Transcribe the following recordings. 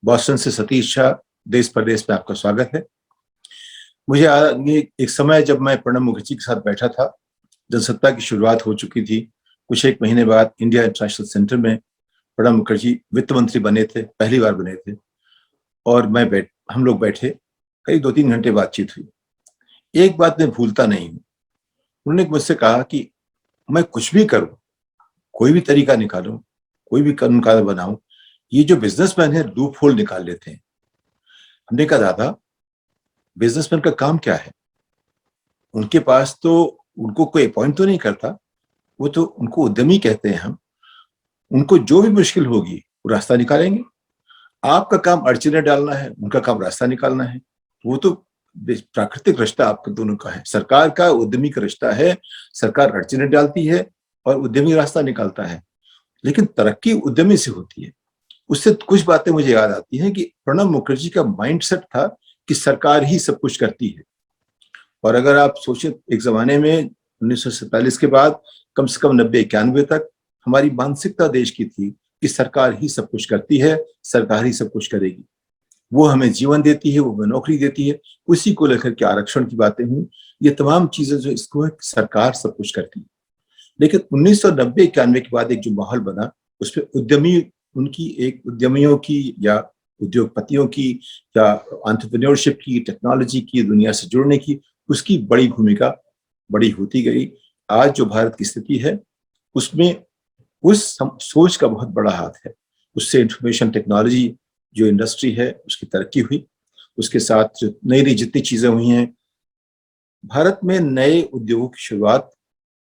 Boston से सतीश शाह, देश परदेश में आपका स्वागत है। मुझे ये एक समय जब मैं प्रणब मुखर्जी के साथ बैठा था, जनसत्ता की शुरुआत हो चुकी थी। कुछ एक महीने बाद इंडिया इंटरनेशनल सेंटर में प्रणब मुखर्जी वित्त मंत्री बने थे, पहली बार बने थे, और हम लोग बैठे, करीब 2-3 घंटे बातचीत हुई। एक बात मैं भूलता नहीं हूँ, उन्होंने मुझसे कहा कि मैं कुछ भी करूँ, कोई भी तरीका निकालूं, कोई भी कानून कायदा बनाऊं, ये जो बिजनेसमैन है लूप होल निकाल लेते हैं। हमने कहा दादा, बिजनेसमैन का काम क्या है? उनके पास तो उनको कोई अपॉइंट तो नहीं करता, वो तो उनको उद्यमी कहते हैं हम। उनको जो भी मुश्किल होगी वो रास्ता निकालेंगे। आपका काम अड़चने डालना है, उनका काम रास्ता निकालना है। वो तो प्राकृतिक रिश्ता आपके दोनों का है, सरकार का उद्यमी का रिश्ता है। सरकार अड़चने डालती है और उद्यमी रास्ता निकालता है, लेकिन तरक्की उद्यमी से होती है। उससे कुछ बातें मुझे याद आती हैं कि प्रणब मुखर्जी का माइंडसेट था कि सरकार ही सब कुछ करती है। और अगर आप सोचें, एक जमाने में 1947 के बाद कम से कम 90-91 तक हमारी मानसिकता देश की थी कि सरकार ही सब कुछ करती है, सरकार ही सब कुछ करेगी। वो हमें जीवन देती है, वो हमें नौकरी देती है। उसी को लेकर के आरक्षण की बातें हुई, ये तमाम चीजें जो इसको है सरकार सब कुछ करती है। लेकिन 1990-91 के बाद एक जो माहौल बना, उसमें उद्यमी, उनकी एक उद्यमियों की या उद्योगपतियों की या एंटरप्रेन्योरशिप की, टेक्नोलॉजी की, दुनिया से जुड़ने की, उसकी बड़ी भूमिका बड़ी होती गई। आज जो भारत की स्थिति है उसमें उस सोच का बहुत बड़ा हाथ है। उससे इंफॉर्मेशन टेक्नोलॉजी जो इंडस्ट्री है उसकी तरक्की हुई, उसके साथ जो नई नई जितनी चीजें हुई हैं। भारत में नए उद्योगों की शुरुआत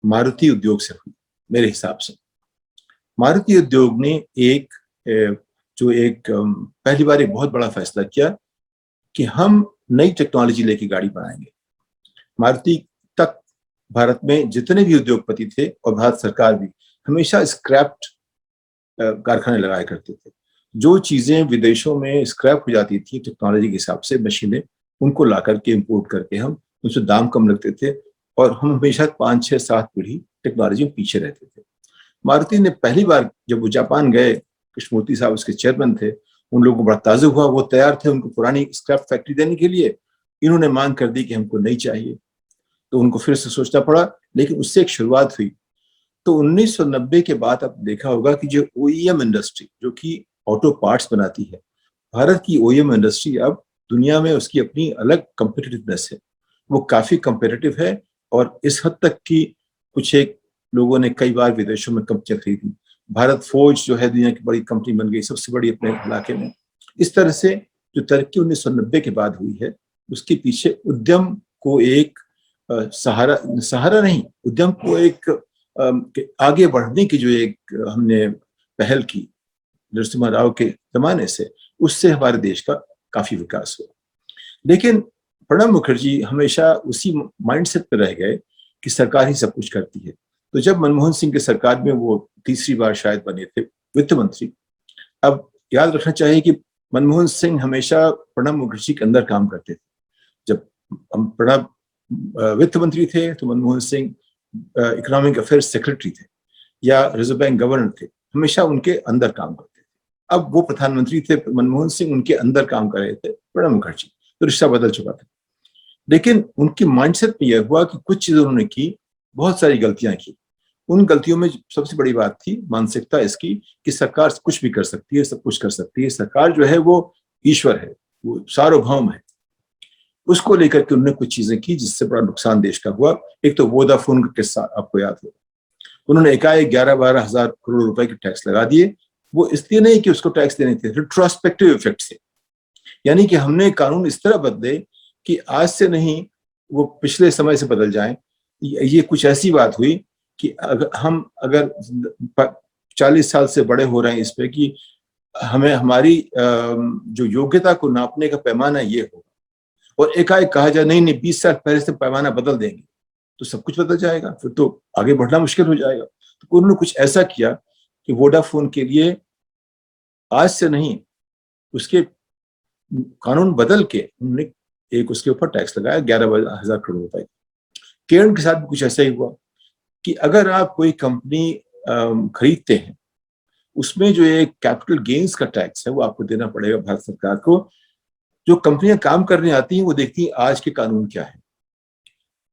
मारुति उद्योग से हुई। मेरे हिसाब से मारुति उद्योग ने पहली बार एक बहुत बड़ा फैसला किया कि हम नई टेक्नोलॉजी लेके गाड़ी बनाएंगे। मारुति तक भारत में जितने भी उद्योगपति थे और भारत सरकार भी हमेशा स्क्रैप्ड कारखाने लगाया करते थे। जो चीजें विदेशों में स्क्रैप हो जाती थी टेक्नोलॉजी के हिसाब से, मशीनें, उनको ला करके इम्पोर्ट करके हम उनसे दाम कम लगते थे और हम हमेशा 5-6-7 पीढ़ी टेक्नोलॉजी में पीछे रहते थे। मारुति ने पहली बार जब वो जापान गए, कृष्णमूर्ति साहब उसके चेयरमैन थे, उन लोगों को बड़ा ताजुब हुआ। वो तैयार थे उनको पुरानी स्क्रैप फैक्ट्री देने के लिए। इन्होंने मांग कर दी कि हमको नहीं चाहिए, तो उनको फिर से सोचना पड़ा, लेकिन उससे एक शुरुआत हुई। तो 1990 के बाद आप देखा होगा कि जो ओईएम इंडस्ट्री, जो कि ऑटो पार्ट्स बनाती है, भारत की ओईएम इंडस्ट्री अब दुनिया में उसकी अपनी अलग कम्पिटिटिवनेस है। वो काफी कम्पिटिटिव है और इस हद तक कि कुछ एक लोगों ने कई बार विदेशों में कंपनियां खरीदी। भारत फोर्ज जो है दुनिया की बड़ी कंपनी बन गई, सबसे बड़ी अपने इलाके में। इस तरह से जो तरक्की 1990 के बाद हुई है, उसके पीछे उद्यम को एक सहारा नहीं, उद्यम को एक आगे बढ़ने की जो एक हमने पहल की नरसिम्हा राव के जमाने से, उससे हमारे देश का काफी विकास हुआ। लेकिन प्रणब मुखर्जी हमेशा उसी माइंडसेट पर रह गए कि सरकार ही सब कुछ करती है। तो जब मनमोहन सिंह के सरकार में वो तीसरी बार शायद बने थे वित्त मंत्री, अब याद रखना चाहिए कि मनमोहन सिंह हमेशा प्रणब मुखर्जी के अंदर काम करते थे। जब प्रणब वित्त मंत्री थे तो Manmohan Singh economic affairs secretary थे या रिजर्व बैंक गवर्नर थे, हमेशा उनके अंदर काम करते थे। अब वो प्रधानमंत्री थे, मनमोहन सिंह उनके अंदर काम कर रहे थे, प्रणब मुखर्जी, तो रिश्ता बदल चुका था। लेकिन उनकी माइंडसेट में यह हुआ कि कुछ चीजें उन्होंने की, बहुत सारी गलतियां की। उन गलतियों में सबसे बड़ी बात थी मानसिकता इसकी कि सरकार कुछ भी कर सकती है, सब कुछ कर सकती है। सरकार जो है वो ईश्वर है, वो सार्वभौम है। उसको लेकर के उन्होंने कुछ चीजें की जिससे बड़ा नुकसान देश का हुआ। एक तो वोडाफोन का किस्सा आपको याद होगा, उन्होंने एकाएक 11-12 हजार करोड़ रुपए के टैक्स लगा दिए। वो इसलिए नहीं कि उसको टैक्स देने थे, रिट्रोस्पेक्टिव इफेक्ट से, यानी कि हमने कानून इस तरह बदले कि आज से नहीं, वो पिछले समय से बदल जाएं। ये कुछ ऐसी बात हुई कि अगर 40 साल से बड़े हो रहे हैं इस पे कि हमें हमारी जो योग्यता को नापने का पैमाना ये होगा, और एकाएक कहा जाए नहीं नहीं 20 साल पहले से पैमाना बदल देंगे, तो सब कुछ बदल जाएगा, फिर तो आगे बढ़ना मुश्किल हो जाएगा। तो उन्होंने कुछ ऐसा किया कि वोडाफोन के लिए आज से नहीं, उसके कानून बदल के उन्होंने एक उसके ऊपर टैक्स लगाया 11,000 करोड़ रुपए। केरन के साथ भी कुछ ऐसा ही हुआ कि अगर आप कोई कंपनी खरीदते हैं उसमें जो एक कैपिटल गेन्स का टैक्स है वो आपको देना पड़ेगा भारत सरकार को। जो कंपनियां काम करने आती हैं वो देखती हैं आज के कानून क्या है,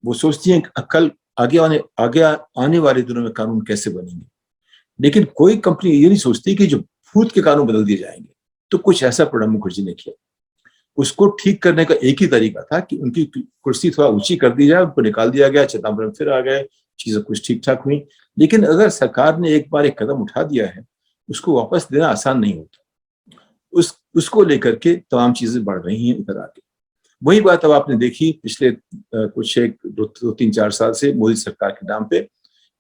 वो सोचती हैं कल आगे आने वाले दिनों में कानून कैसे बनेंगे। लेकिन कोई कंपनी ये नहीं सोचती कि जो भूत के कानून बदल दिए जाएंगे। तो कुछ ऐसा प्रणब मुखर्जी ने किया। उसको ठीक करने का एक ही तरीका था कि उनकी कुर्सी थोड़ा ऊंची कर दी जाए, उनको निकाल दिया गया, चिदम्बरम फिर आ गए, चीजें कुछ ठीक ठाक हुई। लेकिन अगर सरकार ने एक बार एक कदम उठा दिया है, उसको वापस देना आसान नहीं होता। उसको लेकर के तमाम चीजें बढ़ रही हैं इधर आगे। वही बात अब आपने देखी पिछले कुछ एक दो तीन चार साल से मोदी सरकार के नाम पे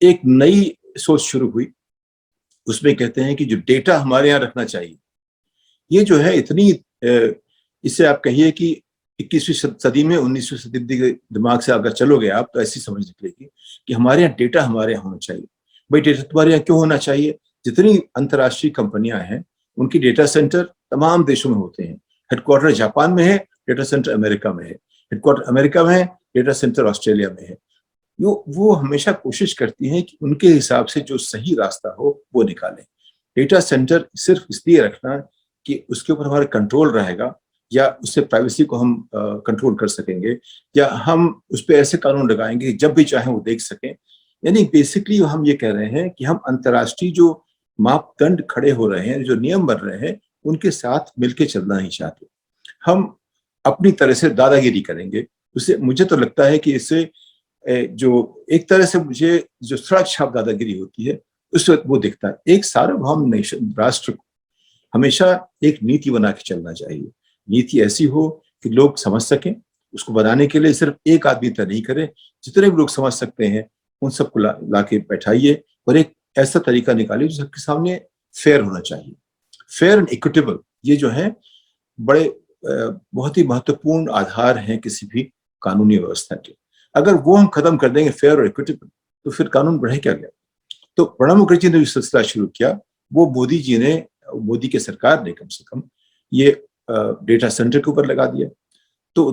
एक नई सोच शुरू हुई। उसमें कहते हैं कि जो डेटा हमारे यहाँ रखना चाहिए, ये जो है इतनी इससे आप कहिए कि 21वीं सदी में 19वीं सदी के दिमाग से अगर चलोगे आप तो ऐसी समझ निकलेगी कि हमारे यहाँ डेटा हमारे यहाँ होना चाहिए। भाई डेटा तुम्हारे यहाँ क्यों होना चाहिए? जितनी अंतर्राष्ट्रीय कंपनियां हैं उनकी डेटा सेंटर तमाम देशों में होते हैं। हेडक्वार्टर जापान में है, डेटा सेंटर अमेरिका में है, हेडक्वार्टर अमेरिका में है, डेटा सेंटर ऑस्ट्रेलिया में है। वो हमेशा कोशिश करती हैं कि उनके हिसाब से जो सही रास्ता हो वो निकालें। डेटा सेंटर सिर्फ इसलिए रखना कि उसके ऊपर हमारा कंट्रोल रहेगा, या उससे प्राइवेसी को हम कंट्रोल कर सकेंगे, या हम उस पर ऐसे कानून लगाएंगे जब भी चाहें वो देख सकें। यानी बेसिकली हम ये कह रहे हैं कि हम अंतर्राष्ट्रीय जो मापदंड खड़े हो रहे हैं, जो नियम बन रहे हैं, उनके साथ मिलकर चलना नहीं चाहते। हम अपनी तरह से दादागिरी करेंगे। उससे मुझे तो लगता है कि इससे जो एक तरह से मुझे जो सड़क छाप दादागिरी होती है उस वक्त वो दिखता है। एक सार्वभौम नेशन राष्ट्र को हमेशा एक नीति बना के चलना चाहिए। नीति ऐसी हो कि लोग समझ सकें। उसको बनाने के लिए सिर्फ एक आदमी तय नहीं करे, जितने भी लोग समझ सकते हैं उन सबको ला के बैठाइए और एक ऐसा तरीका निकालिए जो सबके सामने फेयर होना चाहिए। फेयर एंड इक्विटेबल, ये जो है बड़े बहुत ही महत्वपूर्ण आधार हैं किसी भी कानूनी व्यवस्था के। अगर वो हम खत्म कर देंगे फेयर और इक्विटेबल, तो फिर कानून बढ़े क्या गया। तो प्रणब मुखर्जी ने जो सिलसिला शुरू किया वो मोदी के सरकार ने कम से कम ये डेटा सेंटर के ऊपर लगा दिया। तो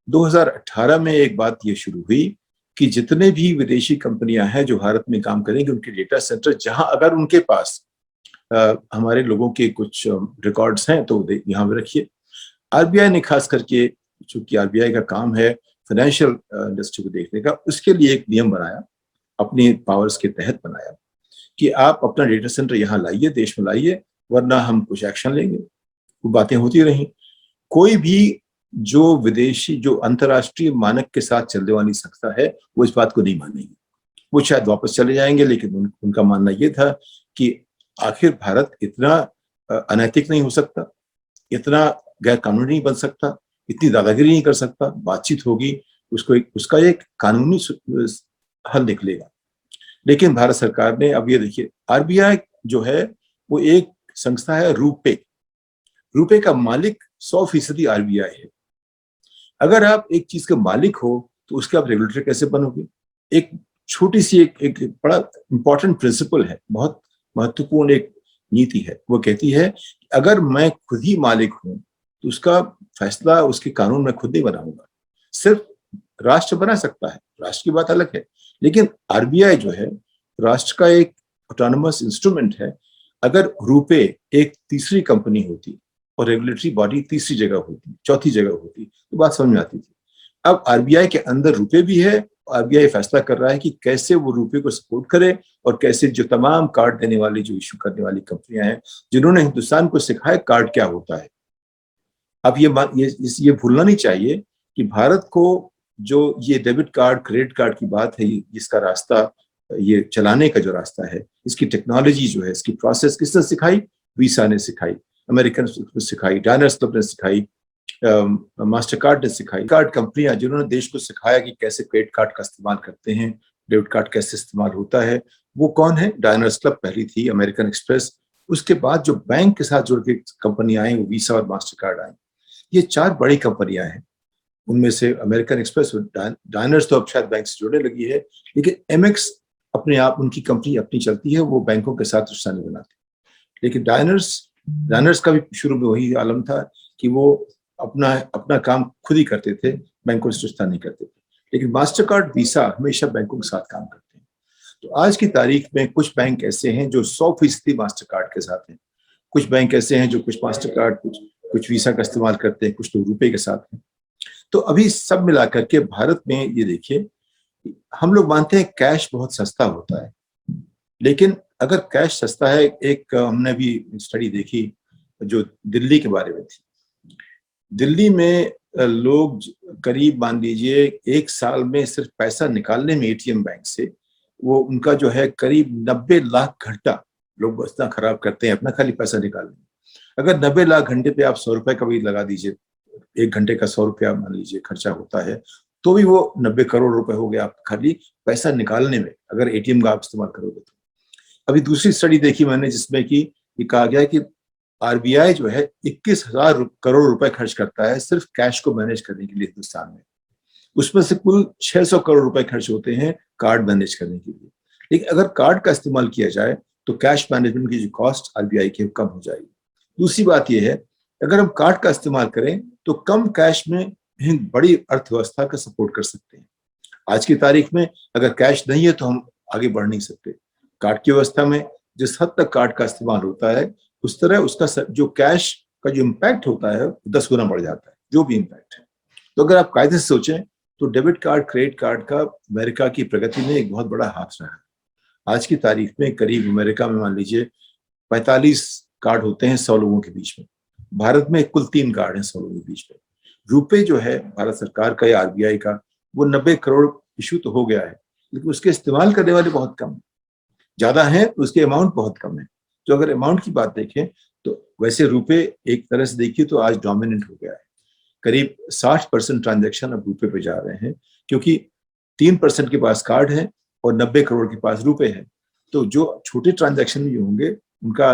2018 में एक बात ये शुरू हुई कि जितने भी विदेशी कंपनियां हैं जो भारत में काम करेंगे उनके डेटा सेंटर जहां अगर उनके पास हमारे लोगों के कुछ रिकॉर्ड्स हैं तो यहाँ पे रखिए। आरबीआई ने खास करके, चूंकि आरबीआई का काम है फाइनेंशियल इंडस्ट्री को देखने का, उसके लिए एक नियम बनाया, अपनी पावर्स के तहत बनाया कि आप अपना डेटा सेंटर यहाँ लाइए, देश में लाइए, वरना हम कुछ एक्शन लेंगे। वो बातें होती रही। कोई भी जो विदेशी जो अंतर्राष्ट्रीय मानक के साथ चलने वाली संस्था है वो इस बात को नहीं मानेगी। वो शायद वापस चले जाएंगे, लेकिन उनका मानना ये था कि आखिर भारत इतना अनैतिक नहीं हो सकता, इतना गैर कानूनी नहीं बन सकता, इतनी दादागिरी नहीं कर सकता। बातचीत होगी, उसका एक कानूनी हल निकलेगा। लेकिन भारत सरकार ने, अब ये देखिए, आरबीआई जो है वो एक संस्था है, रुपए का मालिक 100% आरबीआई है। अगर आप एक चीज के मालिक हो तो उसके आप रेगुलेटर कैसे बनोगे? एक छोटी सी एक बड़ा इंपॉर्टेंट प्रिंसिपल है, बहुत महत्वपूर्ण एक नीति है। वो कहती है कि अगर मैं खुद ही मालिक हूं तो उसका फैसला, उसके कानून मैं खुद नहीं बनाऊंगा। सिर्फ राष्ट्र बना सकता है, राष्ट्र की बात अलग है, लेकिन आरबीआई जो है राष्ट्र का एक ऑटोनोमस इंस्ट्रूमेंट है। अगर रुपए एक तीसरी कंपनी होती और रेगुलेटरी बॉडी तीसरी जगह होती, चौथी जगह होती, तो बात समझ में आती थी। अब आरबीआई के अंदर रुपए भी है, आरबीआई फैसला कर रहा है कि कैसे वो रुपए को सपोर्ट करे और कैसे जो तमाम कार्ड देने वाली, जो इशू करने वाली कंपनियां हैं, जिन्होंने हिंदुस्तान को सिखाया कार्ड क्या होता है। अब ये भूलना नहीं चाहिए कि भारत को जो ये डेबिट कार्ड, क्रेडिट कार्ड की बात है, इसका रास्ता, ये चलाने का जो रास्ता है, इसकी टेक्नोलॉजी जो है, इसकी प्रोसेस किसने सिखाई? वीसा ने सिखाई, अमेरिकन ने सिखाई, डायनर्स क्लब ने सिखाई, मास्टर कार्ड ने सिखाई। कार्ड कंपनियां जिन्होंने देश को सिखाया कि कैसे क्रेडिट कार्ड का इस्तेमाल करते हैं, डेबिट कार्ड कैसे इस्तेमाल होता है, वो कौन है? डायनर्स क्लब पहली थी, अमेरिकन एक्सप्रेस। उसके बाद जो बैंक के साथ जुड़ के कंपनियां आई वो वीसा और मास्टर कार्ड आई। ये 4 बड़ी कंपनियां हैं। उनमें से अमेरिकन एक्सप्रेस और डायनर्स तो अब शायद बैंक से जुड़ने लगी है, लेकिन एमएक्स अपने आप, उनकी कंपनी अपनी चलती है, वो बैंकों के साथ रिश्ता नहीं बनाती। लेकिन डायनर्स का भी शुरू में वही आलम था कि वो अपना काम खुद ही करते थे, बैंकों से रिश्ता नहीं करते थे। लेकिन मास्टर कार्ड, वीसा हमेशा बैंकों के साथ काम करते हैं। तो आज की तारीख में कुछ बैंक ऐसे हैं जो 100% मास्टर कार्ड के साथ हैं, कुछ बैंक ऐसे हैं जो कुछ मास्टर कार्ड, कुछ कुछ वीसा का इस्तेमाल करते हैं, कुछ लोग रुपए के साथ हैं। तो अभी सब मिला करके भारत में ये देखिए, हम लोग मानते हैं कैश बहुत सस्ता होता है, लेकिन अगर कैश सस्ता है, एक हमने भी स्टडी देखी जो दिल्ली के बारे में थी। दिल्ली में लोग करीब मान लीजिए एक साल में सिर्फ पैसा निकालने में एटीएम बैंक से वो उनका जो है करीब 90 लाख घंटा लोग इतना खराब करते हैं अपना खाली पैसा निकालने में। अगर 90 लाख घंटे पे आप 100 रुपए का भी लगा दीजिए, एक घंटे का 100 रुपया मान लीजिए खर्चा होता है, तो भी वो 90 करोड़ रुपए हो गया आप खाली पैसा निकालने में, अगर एटीएम का आप इस्तेमाल करोगे तो। अभी दूसरी स्टडी देखी मैंने जिसमें कि ये कहा गया कि आरबीआई जो है 21,000 करोड़ रुपए खर्च करता है सिर्फ कैश को मैनेज करने के लिए हिंदुस्तान में। उसमें से कुल 600 करोड़ रुपए खर्च होते हैं कार्ड मैनेज करने के लिए। लेकिन अगर कार्ड का इस्तेमाल किया जाए तो कैश मैनेजमेंट की जो कॉस्ट आरबीआई की कम हो जाएगी। दूसरी बात यह है, अगर हम कार्ड का इस्तेमाल करें तो कम कैश में बड़ी अर्थव्यवस्था का सपोर्ट कर सकते हैं। आज की तारीख में अगर कैश नहीं है तो हम आगे बढ़ नहीं सकते। कार्ड की व्यवस्था में जिस हद तक कार्ड का इस्तेमाल होता है, उस तरह उसका जो कैश का जो इम्पैक्ट होता है 10 गुना बढ़ जाता है, जो भी इम्पैक्ट है। तो अगर आप कायदे से सोचें तो डेबिट कार्ड, क्रेडिट कार्ड का अमेरिका की प्रगति में एक बहुत बड़ा हाथ रहा है। आज की तारीख में करीब अमेरिका में मान लीजिए 45 कार्ड होते हैं 100 लोगों के बीच में। भारत में कुल 3 कार्ड हैं 100 लोगों के बीच में। रुपए जो है भारत सरकार का या आरबीआई का, वो 90 करोड़ इशू तो हो गया है, लेकिन उसके इस्तेमाल करने वाले बहुत कम है। ज्यादा है तो उसके अमाउंट बहुत कम है। तो अगर अमाउंट की बात देखें तो वैसे रुपए एक तरह से देखिए तो आज डोमिनेंट हो गया है। करीब 60% ट्रांजैक्शन अब रुपए पे जा रहे हैं, क्योंकि 3% के पास कार्ड है और 90 करोड़ के पास रुपए है। तो जो छोटे ट्रांजैक्शन भी होंगे उनका,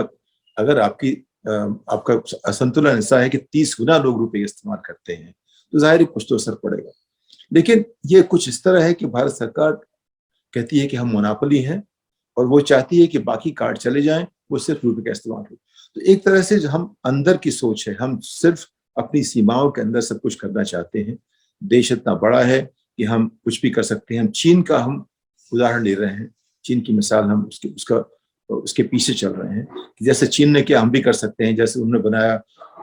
अगर आपका असंतुलन ऐसा है कि 30 गुना लोग रुपए इस्तेमाल करते हैं तो जाहिर है कुछ तो असर पड़ेगा। लेकिन ये कुछ इस तरह है कि भारत सरकार कहती है कि हम मोनोपोली हैं और वो चाहती है कि बाकी कार्ड चले जाएं, वो सिर्फ रुपए का इस्तेमाल हो। तो एक तरह से जो हम अंदर की सोच है, हम सिर्फ अपनी सीमाओं के अंदर सब कुछ करना चाहते हैं। देश इतना बड़ा है कि हम कुछ भी कर सकते हैं। हम चीन का हम उदाहरण ले रहे हैं, चीन की मिसाल हम उसके पीछे चल रहे हैं कि जैसे चीन ने किया हम भी कर सकते हैं। जैसे उन्होंने बनाया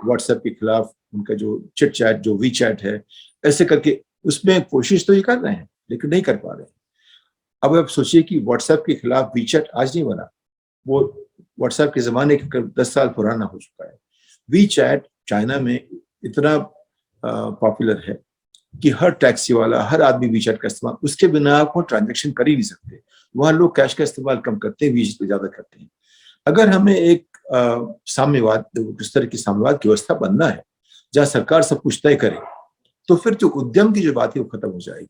व्हाट्सएप के खिलाफ उनका जो चिट चैट, जो वी चैट है, ऐसे करके उसमें कोशिश तो ये कर रहे हैं लेकिन नहीं कर पा रहे हैं। अब आप सोचिए कि व्हाट्सएप के खिलाफ वी चैट आज नहीं बना, वो व्हाट्सएप के जमाने के 10 साल पुराना हो चुका है। वी चैट चाइना में इतना पॉपुलर है कि हर टैक्सी वाला, हर आदमी वी चैट का इस्तेमाल, उसके बिना आप वो ट्रांजेक्शन कर ही नहीं सकते। वहां लोग कैश का इस्तेमाल कम करते हैं, वी चैट ज्यादा करते हैं। अगर हमें एक साम्यवाद, इस तरह की साम्यवाद की व्यवस्था बनना है जहां सरकार सब कुछ तय करे, तो फिर जो उद्यम की जो बात है वो खत्म हो जाएगी।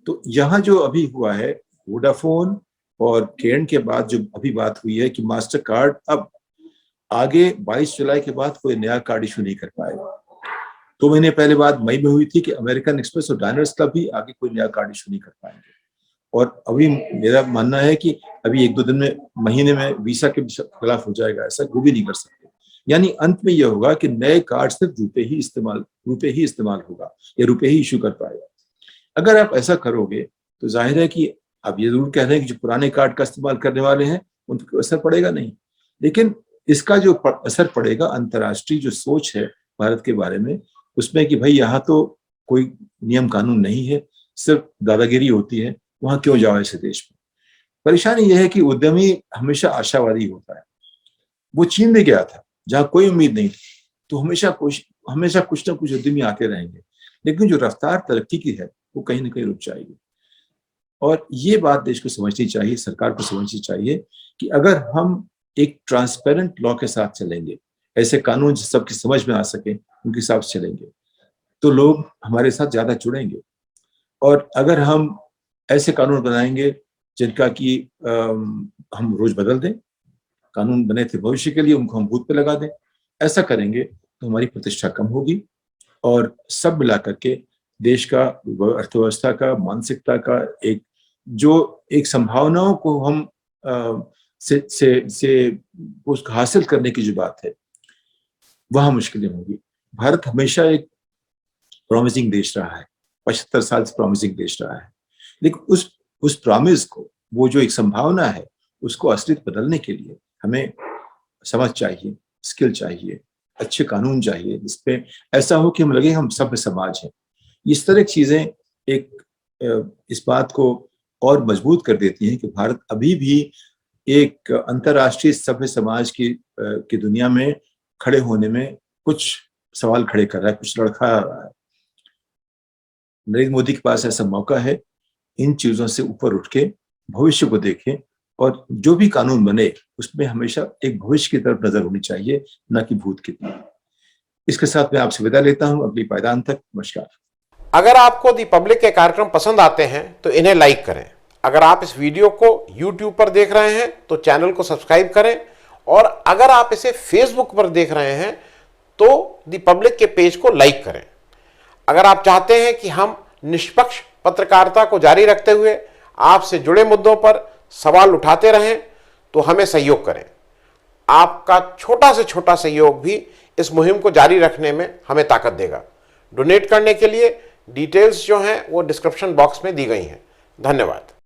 तो यहाँ जो अभी हुआ है वोडाफोन और केरन के बाद जो अभी बात हुई है कि मास्टर कार्ड अब आगे 22 जुलाई के बाद कोई नया कार्ड इशू नहीं कर पाएगा। 2 महीने पहले बात मई में हुई थी कि अमेरिकन एक्सप्रेस और डायनर्स का भी आगे कोई नया कार्ड इशू नहीं कर पाएंगे। और अभी मेरा मानना है कि अभी 1-2 दिन में, महीने में वीसा के खिलाफ हो जाएगा, ऐसा वो भी नहीं कर सकते। यानी अंत में यह होगा कि नए कार्ड सिर्फ रुपए ही इस्तेमाल होगा या रुपए ही इशू कर पाएगा। अगर आप ऐसा करोगे तो जाहिर है कि आप ये जरूर कह रहे हैं कि जो पुराने कार्ड का इस्तेमाल करने वाले हैं उन पर असर पड़ेगा नहीं, लेकिन इसका जो असर पड़ेगा अंतर्राष्ट्रीय जो सोच है भारत के बारे में, उसमें कि भाई यहाँ तो कोई नियम कानून नहीं है, सिर्फ दादागिरी होती है, वहां क्यों जाओ ऐसे देश में। परेशानी यह है कि उद्यमी हमेशा आशावादी होता है। वो चीन में गया था जहां कोई उम्मीद नहीं थी, तो हमेशा कुछ ना कुछ उद्यमी आते रहेंगे, लेकिन जो रफ्तार तरक्की की है वो कहीं ना कहीं रुक जाएगी। और ये बात देश को समझनी चाहिए, सरकार को समझनी चाहिए कि अगर हम एक ट्रांसपेरेंट लॉ के साथ चलेंगे, ऐसे कानून जो सबकी समझ में आ सके उनके हिसाब से चलेंगे, तो लोग हमारे साथ ज्यादा जुड़ेंगे। और अगर हम ऐसे कानून बनाएंगे जिनका कि हम रोज बदल दें, कानून बने थे भविष्य के लिए, उनको हम भूत पे लगा दें, ऐसा करेंगे तो हमारी प्रतिष्ठा कम होगी और सब मिला करके देश का, अर्थव्यवस्था का, मानसिकता का एक संभावनाओं को हम उसको हासिल करने की जो बात है वहां मुश्किलें होंगी। भारत हमेशा एक प्रॉमिसिंग देश रहा है, 75 साल से प्रॉमिसिंग देश रहा है, लेकिन उस प्रॉमिस को वो जो एक संभावना है उसको अस्तित्व बदलने के लिए हमें समझ चाहिए, स्किल चाहिए, अच्छे कानून चाहिए, जिसपे ऐसा हो कि हम लगे हम सभ्य समाज हैं। इस तरह की चीजें एक इस बात को और मजबूत कर देती हैं कि भारत अभी भी एक अंतर्राष्ट्रीय सभ्य समाज की दुनिया में खड़े होने में कुछ सवाल खड़े कर रहा है, कुछ लड़खड़ा रहा है। नरेंद्र मोदी के पास ऐसा मौका है, इन चीजों से ऊपर उठ के भविष्य को देखें और जो भी कानून बने उसमें हमेशा एक भविष्य की तरफ नजर होनी चाहिए, न कि भूत की तरफ। इसके साथ मैं आपसे विदा लेता हूं, अगली पायदान तक नमस्कार। अगर आपको दी पब्लिक के कार्यक्रम पसंद आते हैं तो इन्हें लाइक करें। अगर आप इस वीडियो को YouTube पर देख रहे हैं तो चैनल को सब्सक्राइब करें, और अगर आप इसे Facebook पर देख रहे हैं तो दी पब्लिक के पेज को लाइक करें। अगर आप चाहते हैं कि हम निष्पक्ष पत्रकारिता को जारी रखते हुए आपसे जुड़े मुद्दों पर सवाल उठाते रहें तो हमें सहयोग करें। आपका छोटा से छोटा सहयोग भी इस मुहिम को जारी रखने में हमें ताकत देगा। डोनेट करने के लिए डिटेल्स जो हैं वो डिस्क्रिप्शन बॉक्स में दी गई हैं। धन्यवाद।